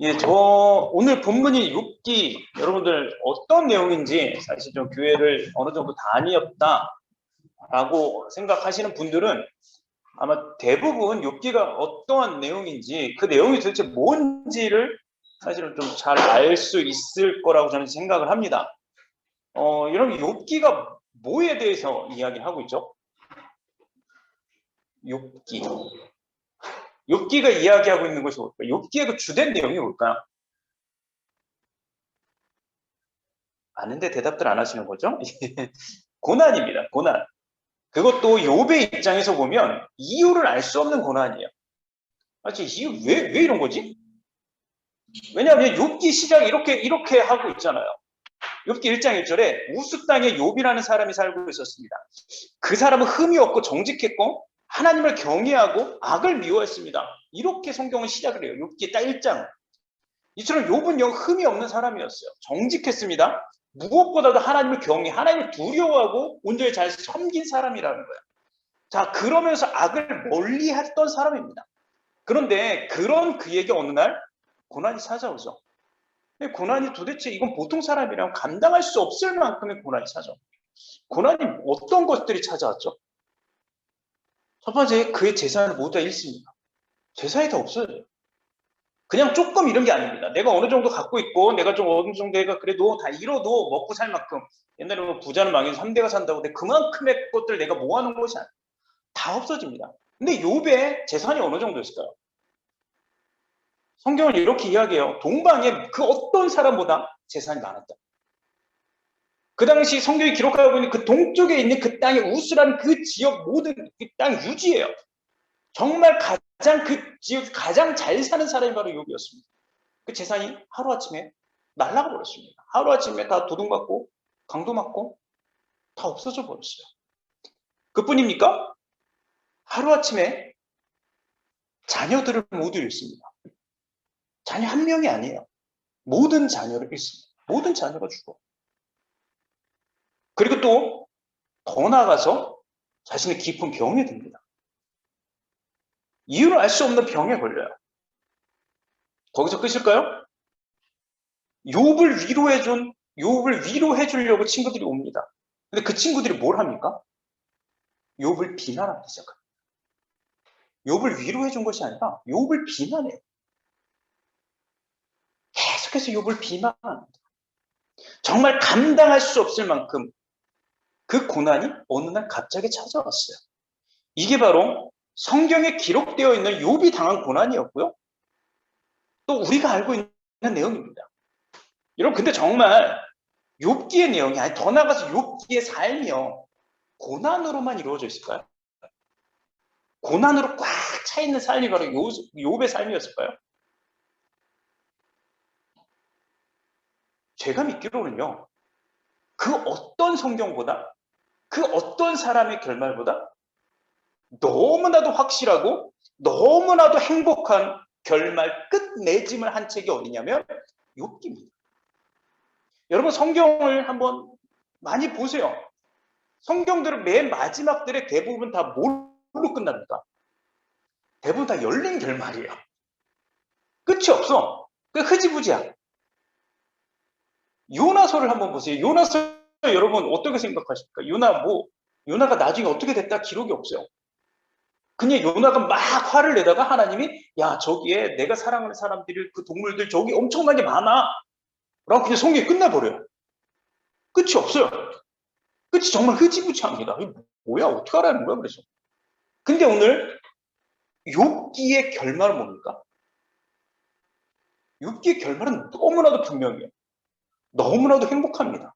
예, 오늘 본문이 욥기 여러분들 어떤 내용인지 사실 좀 교회를 어느 정도 다녔다라고 생각하시는 분들은 아마 대부분 욥기가 어떠한 내용인지 그 내용이 도대체 뭔지를 사실은 좀 잘 알 수 있을 거라고 저는 생각을 합니다. 여러분 욥기가 뭐에 대해서 이야기하고 있죠? 욥기가 이야기하고 있는 것이 뭘까요? 욥기의 그 주된 내용이 뭘까요? 아는데 대답들 안 하시는 거죠? 고난입니다. 고난. 그것도 욥의 입장에서 보면 이유를 알 수 없는 고난이에요. 이유 왜 이런 거지? 왜냐하면 욥기 시작 이렇게 하고 있잖아요. 욥기 1장 1절에 우스 땅에 욥이라는 사람이 살고 있었습니다. 그 사람은 흠이 없고 정직했고 하나님을 경외하고 악을 미워했습니다. 이렇게 성경은 시작을 해요. 욥기 딱 1장. 이처럼 욥은 흠이 없는 사람이었어요. 정직했습니다. 무엇보다도 하나님을 하나님을 두려워하고 온전히 잘 섬긴 사람이라는 거예요. 자, 그러면서 악을 멀리 했던 사람입니다. 그런데 그런 그에게 어느 날 고난이 찾아오죠. 고난이 도대체 이건 보통 사람이라면 감당할 수 없을 만큼의 고난이 찾아옵니다. 고난이 어떤 것들이 찾아왔죠? 첫 번째, 그의 재산을 모두 다 잃습니다. 재산이 다 없어져요. 그냥 조금 잃은 게 아닙니다. 내가 어느 정도 갖고 있고 내가 좀 어느 정도 내가 그래도 다 잃어도 먹고 살 만큼, 옛날에 뭐 부자는 망해서 3대가 산다고 근데 그만큼의 것들 내가 모아놓은 것이 아니에요. 다 없어집니다. 근데 욥의 재산이 어느 정도였을까요? 성경은 이렇게 이야기해요. 동방에 그 어떤 사람보다 재산이 많았다. 그 당시 성경이 기록하고 있는 그 동쪽에 있는 그 땅의 우스란 그 지역 모든 그 땅 유지예요. 정말 가장 그 지역 가장 잘 사는 사람이 바로 욥이었습니다. 그 재산이 하루아침에 날아가 버렸습니다. 하루아침에 다 도둑맞고 강도 맞고 다 없어져 버렸어요. 그뿐입니까? 하루아침에 자녀들을 모두 잃습니다. 자녀 한 명이 아니에요. 모든 자녀를 잃습니다. 모든 자녀가 죽어. 그리고 또 더 나아가서 자신의 깊은 병에 듭니다. 이유를 알 수 없는 병에 걸려요. 거기서 끝일까요? 욥을 위로해 주려고 친구들이 옵니다. 근데 그 친구들이 뭘 합니까? 욥을 비난하기 시작합니다. 욥을 위로해 준 것이 아니라 욥을 비난해요. 계속해서 욥을 비난합니다. 정말 감당할 수 없을 만큼 그 고난이 어느 날 갑자기 찾아왔어요. 이게 바로 성경에 기록되어 있는 욥이 당한 고난이었고요. 또 우리가 알고 있는 내용입니다. 여러분, 근데 정말 욥기의 내용이 아니 더 나아가서 욥기의 삶이요. 고난으로만 이루어져 있을까요? 고난으로 꽉 차 있는 삶이 바로 욥의 삶이었을까요? 제가 믿기로는요. 그 어떤 성경보다 그 어떤 사람의 결말보다 너무나도 확실하고 너무나도 행복한 결말 끝맺음을 한 책이 어디냐면 욥기입니다. 여러분 성경을 한번 많이 보세요. 성경들은 맨 마지막들의 대부분 다 뭘로 끝납니까? 대부분 다 열린 결말이에요. 끝이 없어. 그 흐지부지야. 요나서를 한번 보세요. 요나서 여러분 어떻게 생각하십니까? 요나가 나중에 어떻게 됐다 기록이 없어요. 그냥 요나가 막 화를 내다가 하나님이 야 저기에 내가 사랑하는 사람들이 그 동물들 저기 엄청나게 많아 라고 그냥 성경이 끝내버려요. 끝이 없어요. 끝이 정말 흐지부지합니다. 뭐야 어떻게 하라는 거야 그래서. 근데 오늘 욥기의 결말은 뭡니까? 욥기의 결말은 너무나도 분명해요. 너무나도 행복합니다.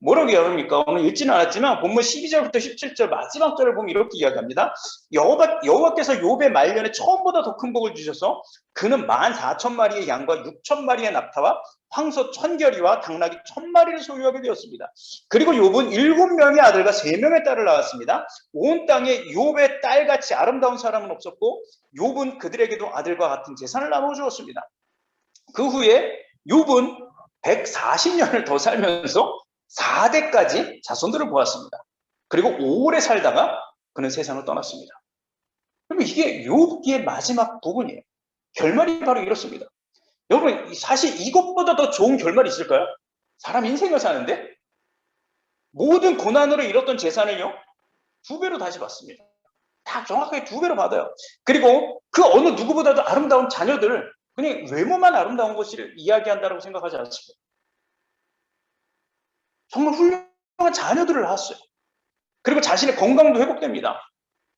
뭐라고 이야기합니까? 오늘 읽지는 않았지만 본문 12절부터 17절 마지막 절을 보면 이렇게 이야기합니다. 여호와께서 욥의 말년에 처음보다 더 큰 복을 주셔서 그는 14,000마리의 양과 6,000마리의 낙타와 황소 1,000결이와 당나귀 1,000마리를 소유하게 되었습니다. 그리고 욥은 7명의 아들과 3명의 딸을 낳았습니다. 온 땅에 욥의 딸같이 아름다운 사람은 없었고 욥은 그들에게도 아들과 같은 재산을 나눠주었습니다. 그 후에 욥은 140년을 더 살면서 4대까지 자손들을 보았습니다. 그리고 오래 살다가 그는 세상을 떠났습니다. 그러면 이게 욥기의 마지막 부분이에요. 결말이 바로 이렇습니다. 여러분, 사실 이것보다 더 좋은 결말이 있을까요? 사람 인생을 사는데 모든 고난으로 잃었던 재산을요, 2배로 다시 받습니다. 다 정확하게 2배로 받아요. 그리고 그 어느 누구보다도 아름다운 자녀들을 그냥 외모만 아름다운 것을 이야기한다고 생각하지 않습니다. 정말 훌륭한 자녀들을 낳았어요. 그리고 자신의 건강도 회복됩니다.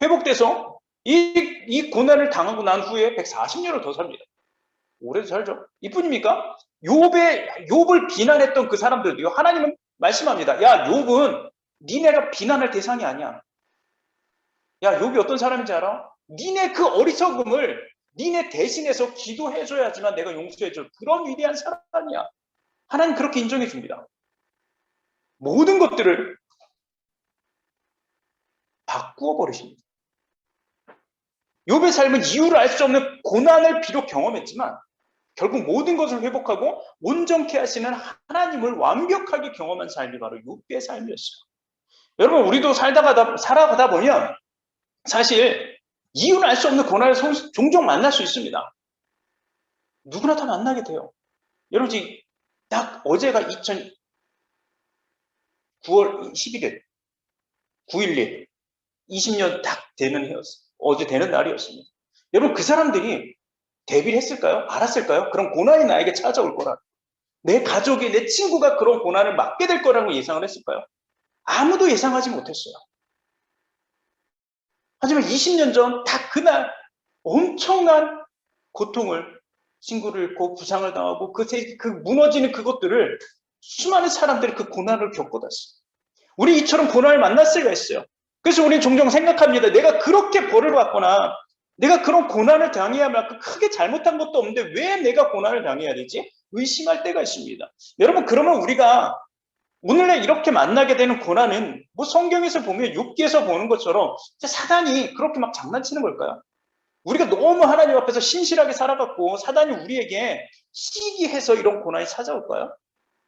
회복돼서 이 고난을 당하고 난 후에 140년을 더 삽니다. 오래 살죠. 이뿐입니까? 욥을 비난했던 그 사람들도요, 하나님은 말씀합니다. 야, 욥은 니네가 비난할 대상이 아니야. 야, 욥이 어떤 사람인지 알아? 니네 그 어리석음을 니네 대신해서 기도해줘야지만 내가 용서해줄 그런 위대한 사람이야. 하나님 그렇게 인정해 줍니다. 모든 것들을 바꾸어 버리십니다. 욥의 삶은 이유를 알 수 없는 고난을 비록 경험했지만 결국 모든 것을 회복하고 온전케 하시는 하나님을 완벽하게 경험한 삶이 바로 욥의 삶이었어요. 여러분, 우리도 살아가다 보면 사실 이유를 알 수 없는 고난을 종종 만날 수 있습니다. 누구나 다 만나게 돼요. 여러분, 딱 어제가 9월 11일, 9.11, 20년 딱 되는 해였어요. 어제 되는 날이었습니다. 여러분, 그 사람들이 대비를 했을까요? 알았을까요? 그런 고난이 나에게 찾아올 거라. 내 가족이, 내 친구가 그런 고난을 맞게 될 거라고 예상을 했을까요? 아무도 예상하지 못했어요. 하지만 20년 전 딱 그날 엄청난 고통을, 친구를 잃고 부상을 당하고 그 무너지는 그것들을 수많은 사람들이 그 고난을 겪어갔어요. 우리 이처럼 고난을 만났을 수가 있어요. 그래서 우리는 종종 생각합니다. 내가 그렇게 벌을 받거나 내가 그런 고난을 당해야만 크게 잘못한 것도 없는데 왜 내가 고난을 당해야 되지? 의심할 때가 있습니다. 여러분, 그러면 우리가 오늘날 이렇게 만나게 되는 고난은 뭐 성경에서 보면 욥기에서 보는 것처럼 사단이 그렇게 막 장난치는 걸까요? 우리가 너무 하나님 앞에서 신실하게 살아갔고 사단이 우리에게 시기해서 이런 고난이 찾아올까요?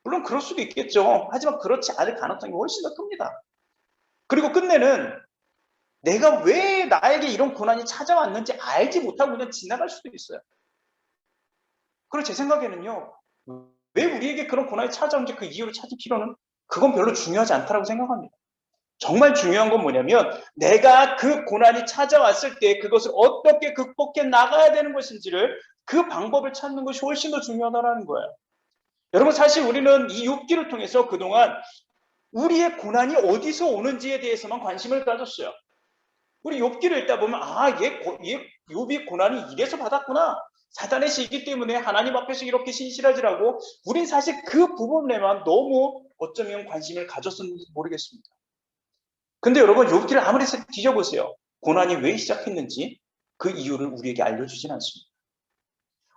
물론 그럴 수도 있겠죠. 하지만 그렇지 않을 가능성이 훨씬 더 큽니다. 그리고 끝내는 내가 왜 나에게 이런 고난이 찾아왔는지 알지 못하고 그냥 지나갈 수도 있어요. 그리고 제 생각에는요, 왜 우리에게 그런 고난이 찾아온지 그 이유를 찾을 필요는 그건 별로 중요하지 않다고 생각합니다. 정말 중요한 건 뭐냐면 내가 그 고난이 찾아왔을 때 그것을 어떻게 극복해 나가야 되는 것인지를 그 방법을 찾는 것이 훨씬 더 중요하다는 거예요. 여러분, 사실 우리는 이 욥기를 통해서 그동안 우리의 고난이 어디서 오는지에 대해서만 관심을 가졌어요. 우리 욥기를 읽다 보면 얘 욥이 고난이 이래서 받았구나. 사단의 시기 때문에 하나님 앞에서 이렇게 신실하지라고 우린 사실 그 부분에만 너무 어쩌면 관심을 가졌었는지 모르겠습니다. 근데 여러분, 욥기를 아무리 뒤져보세요. 고난이 왜 시작했는지 그 이유를 우리에게 알려주진 않습니다.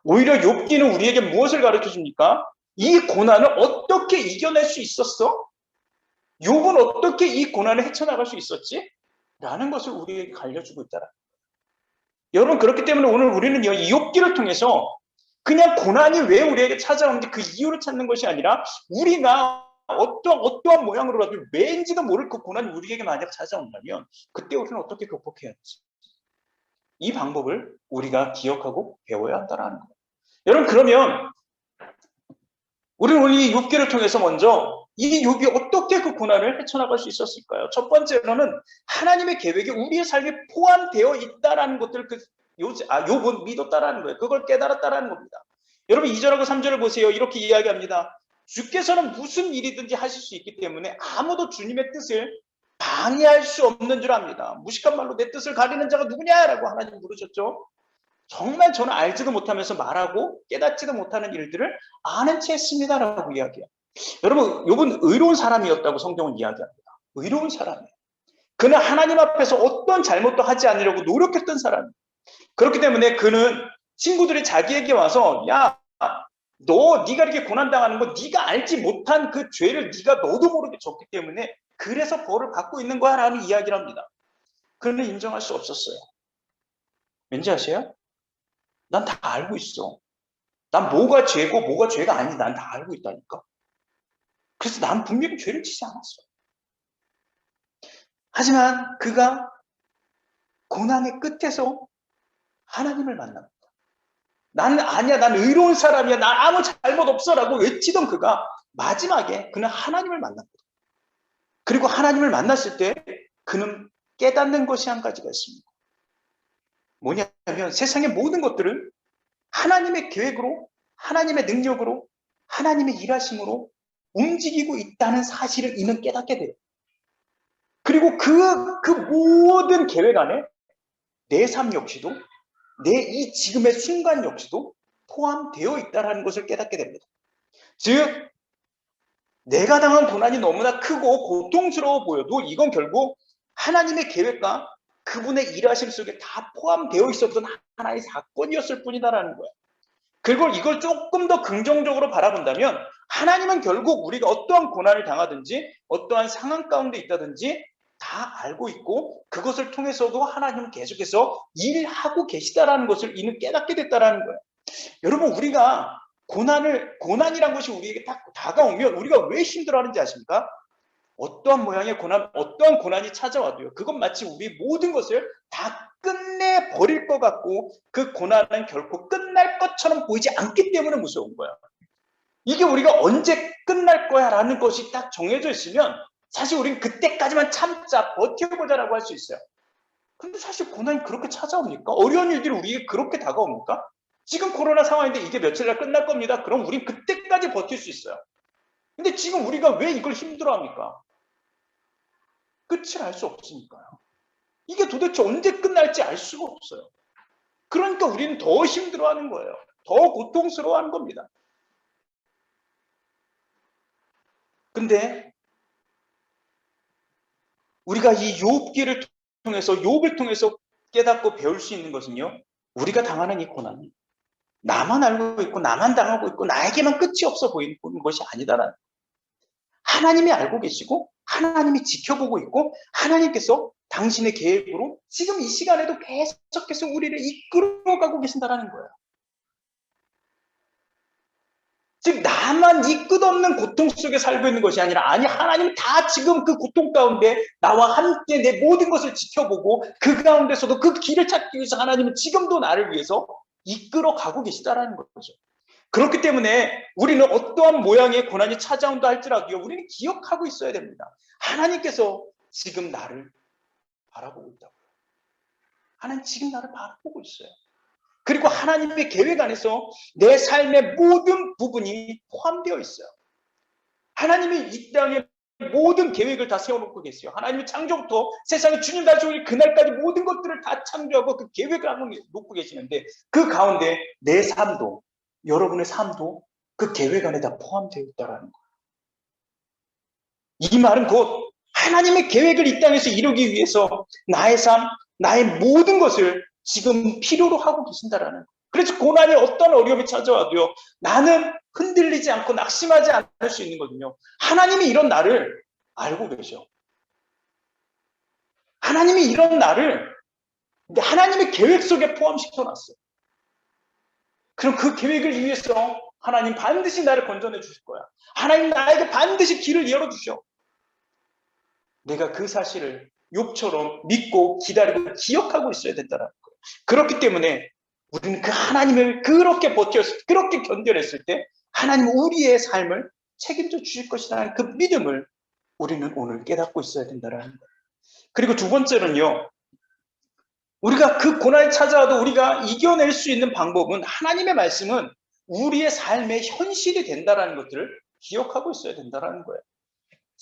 오히려 욥기는 우리에게 무엇을 가르쳐줍니까? 이 고난을 어떻게 이겨낼 수 있었어? 욥은 어떻게 이 고난을 헤쳐나갈 수 있었지? 라는 것을 우리에게 알려주고 있다라. 여러분, 그렇기 때문에 오늘 우리는요, 이 욥기를 통해서 그냥 고난이 왜 우리에게 찾아오는지 그 이유를 찾는 것이 아니라 우리가 어떠한 모양으로라도 왠지도 모를 그 고난이 우리에게 만약 찾아온다면 그때 우리는 어떻게 극복해야 할지 이 방법을 우리가 기억하고 배워야 한다는 거예요. 여러분, 그러면 우리는 오늘 이 욥기를 통해서 먼저 이 욥이 어떻게 그 고난을 헤쳐나갈 수 있었을까요? 첫 번째로는 하나님의 계획이 우리의 삶에 포함되어 있다는 것들을 욥은 믿었다라는 거예요. 그걸 깨달았다라는 겁니다. 여러분, 2절하고 3절을 보세요. 이렇게 이야기합니다. 주께서는 무슨 일이든지 하실 수 있기 때문에 아무도 주님의 뜻을 방해할 수 없는 줄 압니다. 무식한 말로 내 뜻을 가리는 자가 누구냐라고 하나님 물으셨죠. 정말 저는 알지도 못하면서 말하고 깨닫지도 못하는 일들을 아는 채 했습니다라고 이야기해요. 여러분, 욥은 의로운 사람이었다고 성경은 이야기합니다. 의로운 사람이에요. 그는 하나님 앞에서 어떤 잘못도 하지 않으려고 노력했던 사람이에요. 그렇기 때문에 그는 친구들이 자기에게 와서 네가 이렇게 고난당하는 거 네가 알지 못한 그 죄를 네가 너도 모르게 졌기 때문에 그래서 벌을 받고 있는 거야 라는 이야기를 합니다. 그는 인정할 수 없었어요. 왠지 아세요? 난 다 알고 있어. 난 뭐가 죄고 뭐가 죄가 아닌지 난 다 알고 있다니까. 그래서 난 분명히 죄를 지지 않았어. 하지만 그가 고난의 끝에서 하나님을 만납니다. 나는 아니야, 난 의로운 사람이야, 난 아무 잘못 없어라고 외치던 그가 마지막에 그는 하나님을 만났거든. 그리고 하나님을 만났을 때 그는 깨닫는 것이 한 가지가 있습니다. 뭐냐면 세상의 모든 것들을 하나님의 계획으로, 하나님의 능력으로, 하나님의 일하심으로 움직이고 있다는 사실을 이는 깨닫게 돼요. 그리고 그 모든 계획 안에 내 삶 역시도, 내 이 지금의 순간 역시도 포함되어 있다는 것을 깨닫게 됩니다. 즉, 내가 당한 고난이 너무나 크고 고통스러워 보여도 이건 결국 하나님의 계획과 그분의 일하심 속에 다 포함되어 있었던 하나의 사건이었을 뿐이다라는 거예요. 그리고 이걸 조금 더 긍정적으로 바라본다면 하나님은 결국 우리가 어떠한 고난을 당하든지 어떠한 상황 가운데 있다든지 다 알고 있고 그것을 통해서도 하나님은 계속해서 일하고 계시다라는 것을 이는 깨닫게 됐다라는 거예요. 여러분, 우리가 고난이란 것이 우리에게 딱 다가오면 우리가 왜 힘들어하는지 아십니까? 어떠한 모양의 고난, 어떠한 고난이 찾아와도요, 그건 마치 우리 모든 것을 다 끝내버릴 것 같고 그 고난은 결코 끝날 것처럼 보이지 않기 때문에 무서운 거야. 이게 우리가 언제 끝날 거야 라는 것이 딱 정해져 있으면 사실 우리는 그때까지만 참자, 버텨보자라고 할 수 있어요. 근데 사실 고난이 그렇게 찾아옵니까? 어려운 일들이 우리에게 그렇게 다가옵니까? 지금 코로나 상황인데 이게 며칠날 끝날 겁니다. 그럼 우린 그때까지 버틸 수 있어요. 근데 지금 우리가 왜 이걸 힘들어합니까? 끝을 알 수 없으니까요. 이게 도대체 언제 끝날지 알 수가 없어요. 그러니까 우리는 더 힘들어하는 거예요. 더 고통스러워하는 겁니다. 근데 우리가 이 욥기를 통해서, 욥을 통해서 깨닫고 배울 수 있는 것은요, 우리가 당하는 이 고난이 나만 알고 있고 나만 당하고 있고 나에게만 끝이 없어 보이는 것이 아니다라는, 하나님이 알고 계시고 하나님이 지켜보고 있고 하나님께서 당신의 계획으로 지금 이 시간에도 계속해서 우리를 이끌어가고 계신다는 거예요. 즉 나만 이 끝없는 고통 속에 살고 있는 것이 아니라, 아니, 하나님 다 지금 그 고통 가운데 나와 함께 내 모든 것을 지켜보고 그 가운데서도 그 길을 찾기 위해서 하나님은 지금도 나를 위해서 이끌어가고 계시다라는 거죠. 그렇기 때문에 우리는 어떠한 모양의 고난이 찾아온다 할지라도요, 우리는 기억하고 있어야 됩니다. 하나님께서 지금 나를 바라보고 있다고요. 하나님 지금 나를 바라보고 있어요. 그리고 하나님의 계획 안에서 내 삶의 모든 부분이 포함되어 있어요. 하나님이 이 땅에 모든 계획을 다 세워놓고 계세요. 하나님이 창조부터 세상에 주님 다시 오실 그날까지 모든 것들을 다 창조하고 그 계획을 놓고 계시는데 그 가운데 내 삶도, 여러분의 삶도 그 계획 안에 다 포함되어 있다는 거예요. 이 말은 곧 하나님의 계획을 이 땅에서 이루기 위해서 나의 삶, 나의 모든 것을 지금 필요로 하고 계신다라는 거예요. 그래서 고난이 어떤 어려움이 찾아와도요, 나는 흔들리지 않고 낙심하지 않을 수 있는 거거든요. 하나님이 이런 나를 알고 계셔. 하나님이 이런 나를 하나님의 계획 속에 포함시켜놨어요. 그럼 그 계획을 위해서 하나님 반드시 나를 건져내 주실 거야. 하나님 나에게 반드시 길을 열어주셔. 내가 그 사실을 욥처럼 믿고 기다리고 기억하고 있어야 된다는 거예요. 그렇기 때문에 우리는 그 하나님을 그렇게 그렇게 견뎌냈을 때 하나님 우리의 삶을 책임져 주실 것이라는 그 믿음을 우리는 오늘 깨닫고 있어야 된다는 거예요. 그리고 두 번째는요, 우리가 그 고난이 찾아와도 우리가 이겨낼 수 있는 방법은 하나님의 말씀은 우리의 삶의 현실이 된다는 것들을 기억하고 있어야 된다는 거예요.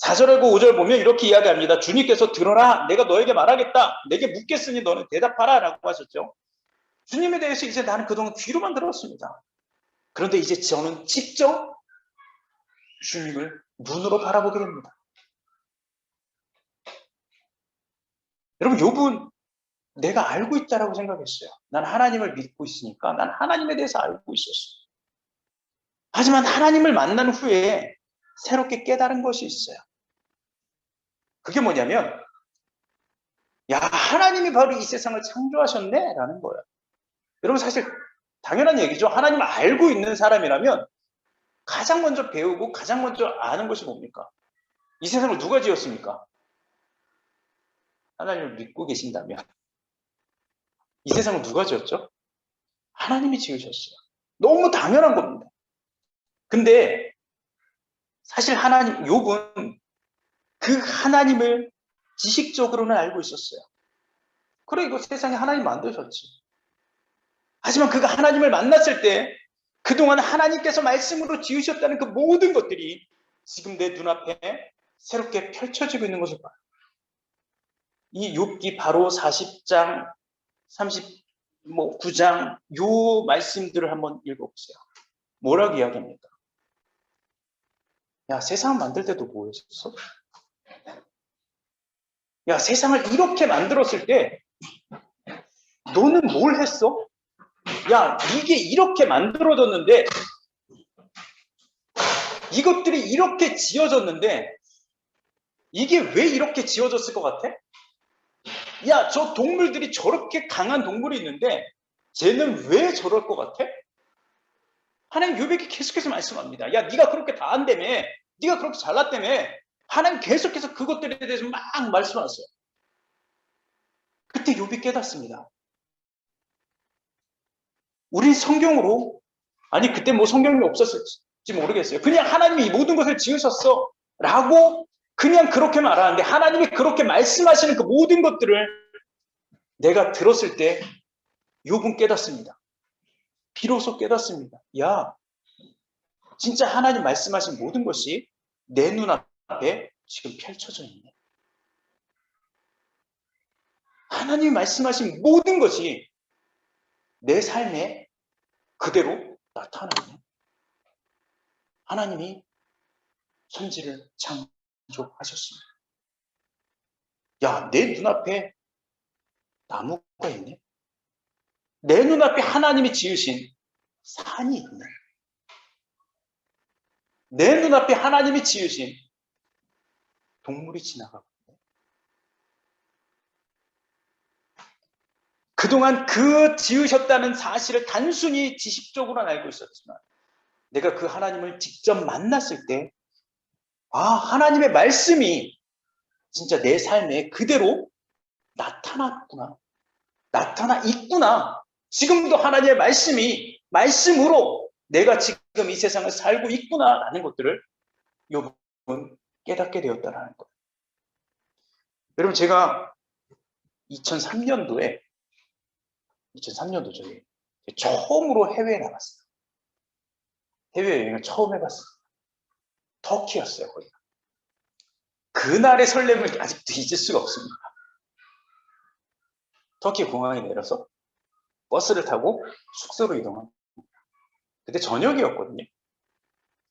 4절하고 5절 보면 이렇게 이야기합니다. 주님께서 들어라, 내가 너에게 말하겠다. 내게 묻겠으니 너는 대답하라 라고 하셨죠. 주님에 대해서 이제 나는 그동안 귀로만 들었습니다. 그런데 이제 저는 직접 주님을 눈으로 바라보게 됩니다. 여러분, 욥은 내가 알고 있다라고 생각했어요. 난 하나님을 믿고 있으니까 난 하나님에 대해서 알고 있었어요. 하지만 하나님을 만난 후에 새롭게 깨달은 것이 있어요. 그게 뭐냐면, 야, 하나님이 바로 이 세상을 창조하셨네 라는 거예요. 여러분, 사실 당연한 얘기죠. 하나님을 알고 있는 사람이라면 가장 먼저 배우고 가장 먼저 아는 것이 뭡니까? 이 세상을 누가 지었습니까? 하나님을 믿고 계신다면 이 세상을 누가 지었죠? 하나님이 지으셨어요. 너무 당연한 겁니다. 근데 사실 하나님, 욥은 그 하나님을 지식적으로는 알고 있었어요. 그래, 이거 세상에 하나님 만드셨지. 하지만 그가 하나님을 만났을 때 그동안 하나님께서 말씀으로 지으셨다는 그 모든 것들이 지금 내 눈앞에 새롭게 펼쳐지고 있는 것을 봐요. 이 욥기 바로 40장, 39장 요 말씀들을 한번 읽어보세요. 뭐라고 이야기합니까? 야, 세상 만들 때도 뭐였어? 야, 세상을 이렇게 만들었을 때 너는 뭘 했어? 야, 이게 이렇게 만들어졌는데 이것들이 이렇게 지어졌는데 이게 왜 이렇게 지어졌을 것 같아? 야, 저 동물들이 저렇게 강한 동물이 있는데 쟤는 왜 저럴 것 같아? 하나님 욥에게 계속해서 말씀합니다. 야, 네가 그렇게 다 한다며. 네가 그렇게 잘났다며. 하나님 계속해서 그것들에 대해서 막 말씀하세요. 그때 욥이 깨닫습니다. 우리 성경으로, 아니 그때 뭐 성경이 없었을지 모르겠어요. 그냥 하나님이 이 모든 것을 지으셨어 라고 그냥 그렇게 말하는데 하나님이 그렇게 말씀하시는 그 모든 것들을 내가 들었을 때 욥은 깨닫습니다. 비로소 깨닫습니다. 야, 진짜 하나님 말씀하신 모든 것이 내 눈앞에 지금 펼쳐져 있네. 하나님이 말씀하신 모든 것이 내 삶에 그대로 나타나네. 하나님이 천지를 창조하셨습니다. 야, 내 눈앞에 나무가 있네. 내 눈앞에 하나님이 지으신 산이 있네. 내 눈앞에 하나님이 지으신 동물이 지나가고 있네. 그동안 그 지으셨다는 사실을 단순히 지식적으로는 알고 있었지만 내가 그 하나님을 직접 만났을 때 하나님의 말씀이 진짜 내 삶에 그대로 나타났구나. 나타나 있구나. 지금도 하나님의 말씀으로 내가 지금 이 세상을 살고 있구나라는 것들을 욥은 깨닫게 되었다라는 거예요. 여러분, 제가 2003년도에 저희 처음으로 해외에 나갔어요. 해외여행을 처음 해봤어요. 터키였어요, 거기가. 그날의 설렘을 아직도 잊을 수가 없습니다. 터키 공항에 내려서 버스를 타고 숙소로 이동합니다. 그때 저녁이었거든요.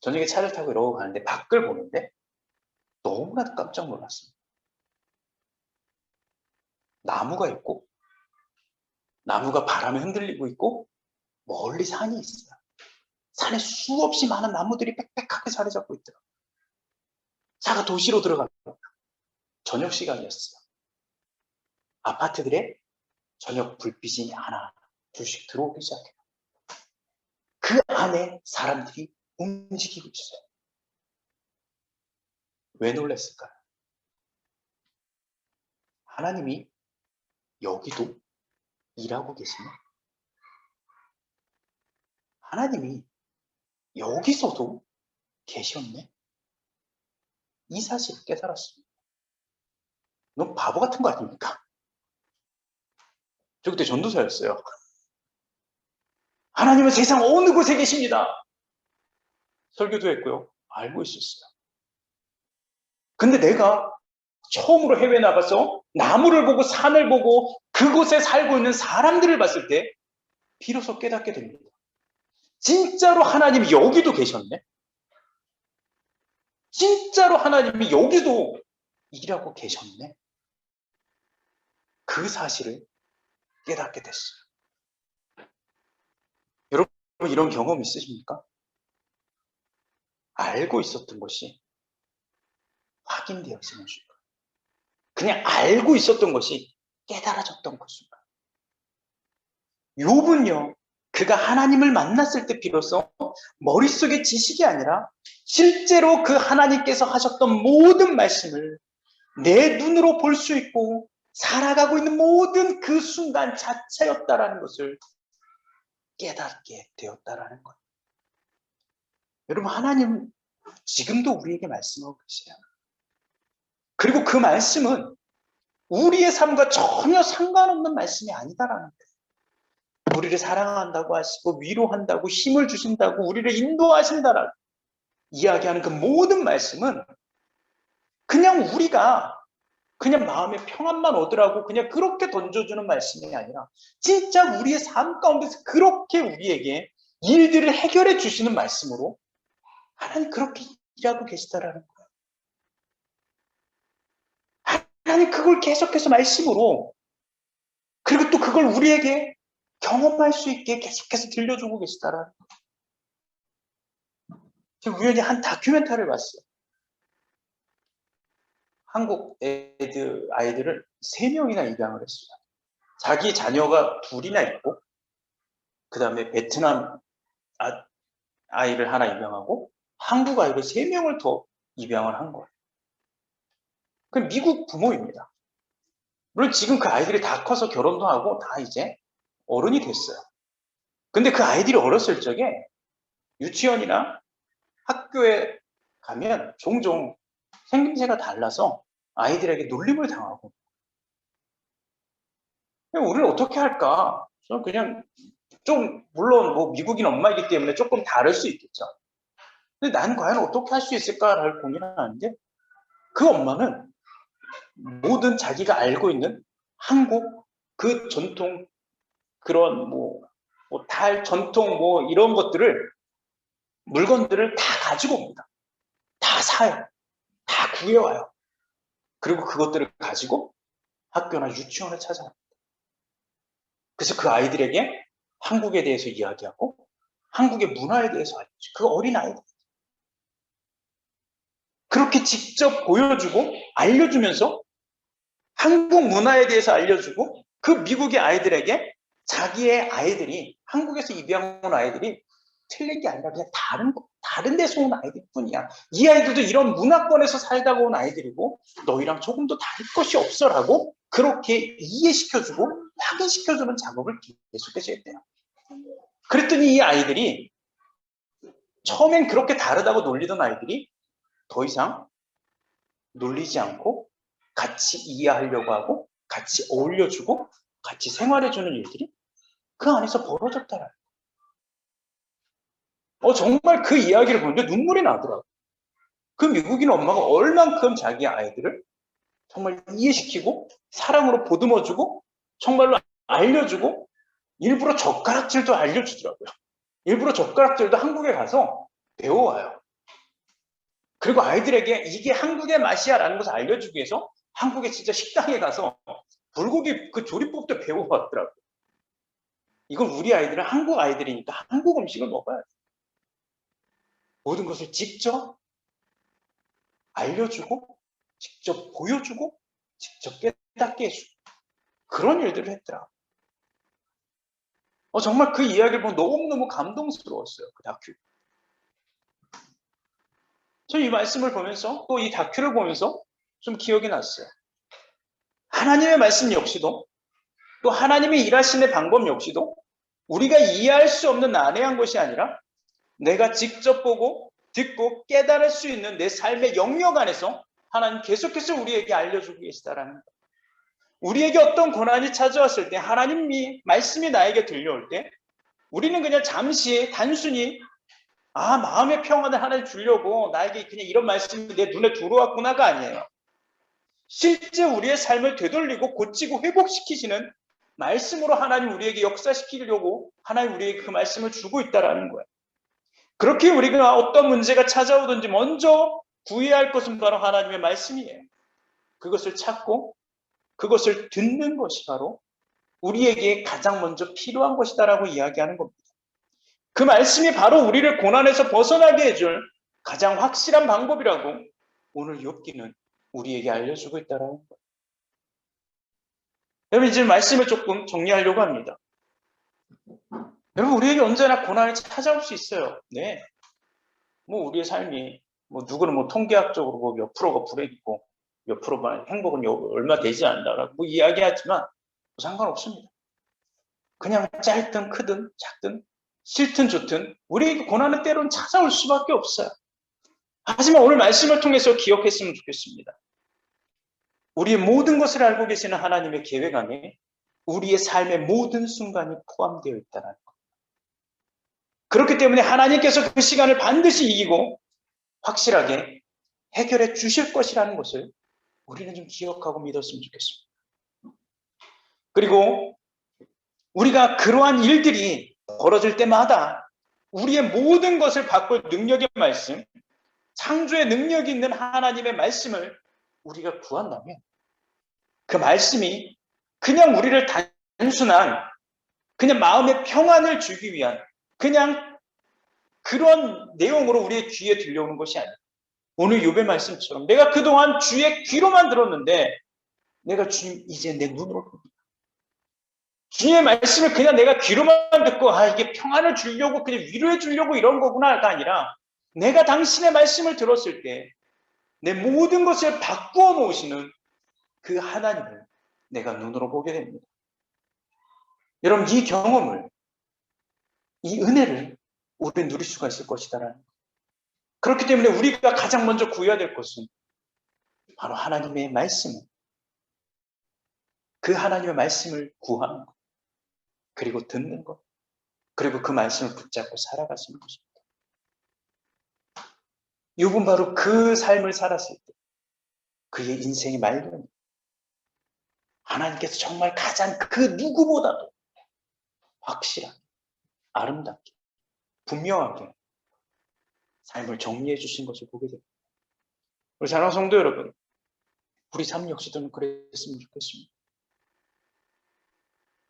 저녁에 차를 타고 이러고 가는데 밖을 보는데 너무나도 깜짝 놀랐습니다. 나무가 있고 나무가 바람에 흔들리고 있고 멀리 산이 있어요. 산에 수없이 많은 나무들이 빽빽하게 자리 잡고 있더라고요. 차가 도시로 들어갑니다. 저녁 시간이었어요. 아파트들의 저녁 불빛이 하나 둘씩 들어오기 시작해요. 그 안에 사람들이 움직이고 있어요. 왜 놀랐을까요? 하나님이 여기도 일하고 계시네. 하나님이 여기서도 계셨네. 이 사실을 깨달았습니다. 너무 바보 같은 거 아닙니까? 저 그때 전도사였어요. 하나님은 세상 어느 곳에 계십니다. 설교도 했고요. 알고 있었어요. 근데 내가 처음으로 해외 나가서 나무를 보고 산을 보고 그곳에 살고 있는 사람들을 봤을 때 비로소 깨닫게 됩니다. 진짜로 하나님이 여기도 계셨네. 진짜로 하나님이 여기도 일하고 계셨네. 그 사실을 깨닫게 됐어요. 여러분 이런 경험 있으십니까? 알고 있었던 것이 확인되어지는 순간. 그냥 알고 있었던 것이 깨달아졌던 그 순간. 욥은요, 그가 하나님을 만났을 때 비로소 머릿속의 지식이 아니라 실제로 그 하나님께서 하셨던 모든 말씀을 내 눈으로 볼 수 있고 살아가고 있는 모든 그 순간 자체였다라는 것을 깨닫게 되었다라는 거예요. 여러분, 하나님 지금도 우리에게 말씀하고 계세요. 그리고 그 말씀은 우리의 삶과 전혀 상관없는 말씀이 아니다라는 거예요. 우리를 사랑한다고 하시고 위로한다고 힘을 주신다고 우리를 인도하신다라고 이야기하는 그 모든 말씀은 그냥 우리가 그냥 마음의 평안만 얻으라고 그냥 그렇게 던져주는 말씀이 아니라 진짜 우리의 삶 가운데서 그렇게 우리에게 일들을 해결해 주시는 말씀으로 하나님 그렇게 일하고 계시다라는 거예요. 하나님 그걸 계속해서 말씀으로 그리고 또 그걸 우리에게 경험할 수 있게 계속해서 들려주고 계시다라는 거예요. 제가 우연히 한 다큐멘터리를 봤어요. 한국 아이들을 3명이나 입양을 했어요. 자기 자녀가 2이나 있고 그 다음에 베트남 아이를 하나 입양하고 한국 아이를 3명을 더 입양을 한 거예요. 그 미국 부모입니다. 물론 지금 그 아이들이 다 커서 결혼도 하고 다 이제 어른이 됐어요. 근데 그 아이들이 어렸을 적에 유치원이나 학교에 가면 종종 생김새가 달라서 아이들에게 놀림을 당하고 우리를 어떻게 할까? 저는 그냥 좀 물론 뭐 미국인 엄마이기 때문에 조금 다를 수 있겠죠. 근데 난 과연 어떻게 할 수 있을까를 고민을 하는데 그 엄마는 모든 자기가 알고 있는 한국 그 전통 그런 달 전통 이런 것들을 물건들을 다 가지고 옵니다. 다 사요. 다 구해와요. 그리고 그것들을 가지고 학교나 유치원을 찾아갑니다. 그래서 그 아이들에게 한국에 대해서 이야기하고 한국의 문화에 대해서 알려주고 그 어린 아이들 그렇게 직접 보여주고 알려주면서 한국 문화에 대해서 알려주고 그 미국의 아이들에게 자기의 아이들이 한국에서 입양 온 아이들이 틀린 게 아니라 그냥 다른 데서 온 아이들 뿐이야. 이 아이들도 이런 문화권에서 살다가 온 아이들이고 너희랑 조금 더 다를 것이 없어라고 그렇게 이해시켜주고 확인시켜주는 작업을 계속해서 했대요. 그랬더니 이 아이들이 처음엔 그렇게 다르다고 놀리던 아이들이 더 이상 놀리지 않고 같이 이해하려고 하고 같이 어울려주고 같이 생활해주는 일들이 그 안에서 벌어졌더라고요. 정말 그 이야기를 보는데 눈물이 나더라고요. 그 미국인 엄마가 얼만큼 자기 아이들을 정말 이해시키고 사랑으로 보듬어주고 정말로 알려주고 일부러 젓가락질도 알려주더라고요. 일부러 젓가락질도 한국에 가서 배워와요. 그리고 아이들에게 이게 한국의 맛이야 라는 것을 알려주기 위해서 한국에 진짜 식당에 가서 불고기 그 조리법도 배워왔더라고요. 이건 우리 아이들은 한국 아이들이니까 한국 음식을 먹어야 돼. 모든 것을 직접 알려주고 직접 보여주고 직접 깨닫게 해주고 그런 일들을 했더라고요. 정말 그 이야기를 보면 너무너무 감동스러웠어요. 그 다큐. 저 이 말씀을 보면서 또 이 다큐를 보면서 좀 기억이 났어요. 하나님의 말씀 역시도 또 하나님의 일하시는 방법 역시도 우리가 이해할 수 없는 난해한 것이 아니라 내가 직접 보고 듣고 깨달을 수 있는 내 삶의 영역 안에서 하나님 계속해서 우리에게 알려주고 계시다라는 거예요. 우리에게 어떤 고난이 찾아왔을 때 하나님이 말씀이 나에게 들려올 때 우리는 그냥 잠시 단순히 마음의 평안을 하나님 주려고 나에게 그냥 이런 말씀이 내 눈에 들어왔구나가 아니에요. 실제 우리의 삶을 되돌리고 고치고 회복시키시는 말씀으로 하나님 우리에게 역사시키려고 하나님 우리에게 그 말씀을 주고 있다라는 거예요. 그렇게 우리가 어떤 문제가 찾아오든지 먼저 구해야 할 것은 바로 하나님의 말씀이에요. 그것을 찾고 그것을 듣는 것이 바로 우리에게 가장 먼저 필요한 것이다라고 이야기하는 겁니다. 그 말씀이 바로 우리를 고난에서 벗어나게 해줄 가장 확실한 방법이라고 오늘 욥기는 우리에게 알려주고 있다는 거예요. 여러분 이제 말씀을 조금 정리하려고 합니다. 여러분 우리에게 언제나 고난이 찾아올 수 있어요. 네. 우리의 삶이 누구는 통계학적으로 몇 프로가 불행이고 몇 프로만 행복은 얼마 되지 않는다라고 이야기하지만 상관없습니다. 그냥 짧든 크든 작든 싫든 좋든 우리에게 고난은 때로는 찾아올 수밖에 없어요. 하지만 오늘 말씀을 통해서 기억했으면 좋겠습니다. 우리의 모든 것을 알고 계시는 하나님의 계획 안에 우리의 삶의 모든 순간이 포함되어 있다는 것. 그렇기 때문에 하나님께서 그 시간을 반드시 이기고 확실하게 해결해 주실 것이라는 것을 우리는 좀 기억하고 믿었으면 좋겠습니다. 그리고 우리가 그러한 일들이 벌어질 때마다 우리의 모든 것을 바꿀 능력의 말씀, 창조의 능력이 있는 하나님의 말씀을 우리가 구한다면 그 말씀이 그냥 우리를 단순한 그냥 마음의 평안을 주기 위한 그냥 그런 내용으로 우리의 귀에 들려오는 것이 아니라 오늘 욥의 말씀처럼 내가 그동안 주의 귀로만 들었는데 내가 주님 이제 내 눈으로 봅니다. 주의 말씀을 그냥 내가 귀로만 듣고 이게 평안을 주려고 그냥 위로해 주려고 이런 거구나가 아니라 내가 당신의 말씀을 들었을 때 내 모든 것을 바꾸어 놓으시는 그 하나님을 내가 눈으로 보게 됩니다. 여러분 이 경험을 이 은혜를 우리는 누릴 수가 있을 것이다라는 것. 그렇기 때문에 우리가 가장 먼저 구해야 될 것은 바로 하나님의 말씀, 그 하나님의 말씀을 구하는 것, 그리고 듣는 것, 그리고 그 말씀을 붙잡고 살아가시는 것입니다. 욥은 바로 그 삶을 살았을 때 그의 인생이 말년 하나님께서 정말 가장 그 누구보다도 확실하게, 아름답게, 분명하게 삶을 정리해 주신 것을 보게 됩니다. 우리 사랑하는 성도 여러분, 우리 삶 역시도 그랬으면 좋겠습니다.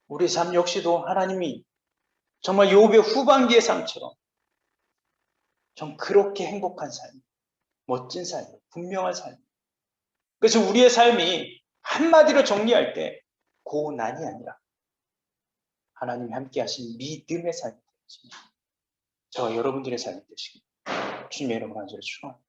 우리 삶 역시도 하나님이 정말 욥의 후반기의 삶처럼 좀 그렇게 행복한 삶, 멋진 삶, 분명한 삶. 그래서 우리의 삶이 한마디로 정리할 때 고난이 아니라 하나님이 함께 하신 믿음의 삶이 되시기 저와 여러분들의 삶이 되시기 주님의 이름으로 간절히 축원합니다.